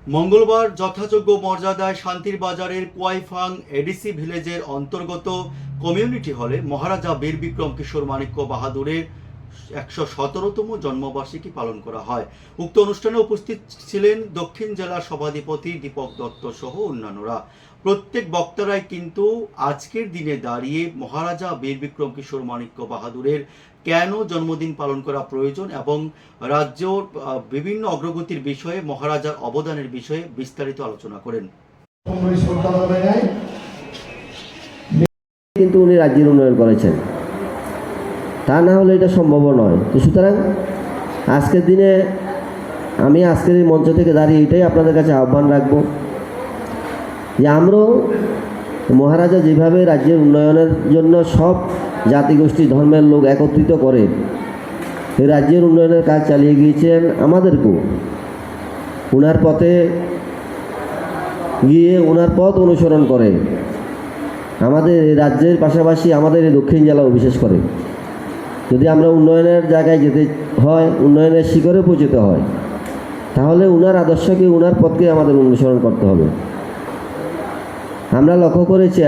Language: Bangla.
মঙ্গলবার যথাযোগ্য মর্যাদায় শান্তির বাজারের কুয়াইফাং এডিসি ভিলেজের অন্তর্গত কমিউনিটি হলে মহারাজা বীর বিক্রম কিশোর মাণিক্য বাহাদুরের ১১৭তম জন্মবার্ষিকী পালন করা হয়। উক্ত অনুষ্ঠানে উপস্থিত ছিলেন দক্ষিণ জেলার সভাধিপতি দীপক দত্ত সহ অন্যান্যরা। প্রত্যেক বক্তারাই কিন্তু আজকের দিনে দাঁড়িয়ে মহারাজা বীর বিক্রম কিশোর মাণিক্য বাহাদুরের কেন জন্মদিন পালন করা প্রয়োজন এবং রাজ্যর বিভিন্ন অগ্রগতির বিষয়ে মহারাজার অবদানের বিষয়ে বিস্তারিত আলোচনা করেন। কিন্তু উনি রাজ্যের উন্নয়ন করেছেন, তা না হলে এটা সম্ভব নয়। তো সুতরাং আজকের দিনে আমি আজকের এই মঞ্চ থেকে দাঁড়িয়ে এটাই আপনাদের কাছে আহ্বান রাখবো যে আমরাও মহারাজা যেভাবে রাজ্যের উন্নয়নের জন্য সব জাতিগোষ্ঠী ধর্মের লোক একত্রিত করে এই রাজ্যের উন্নয়নের কাজ চালিয়ে গিয়েছেন, আমাদেরকেও ওনার পথে গিয়ে ওনার পথ অনুসরণ করে আমাদের এই রাজ্যের পাশাপাশি আমাদের এই দক্ষিণ জেলাও বিশেষ করে যদি আমরা উন্নয়নের জায়গায় যেতে হয়, উন্নয়নের শিখরে পৌঁছতে হয়, তাহলে ওনার আদর্শকে ওনার পথকে আমাদের অনুসরণ করতে হবে। আমরা লক্ষ্য করেছি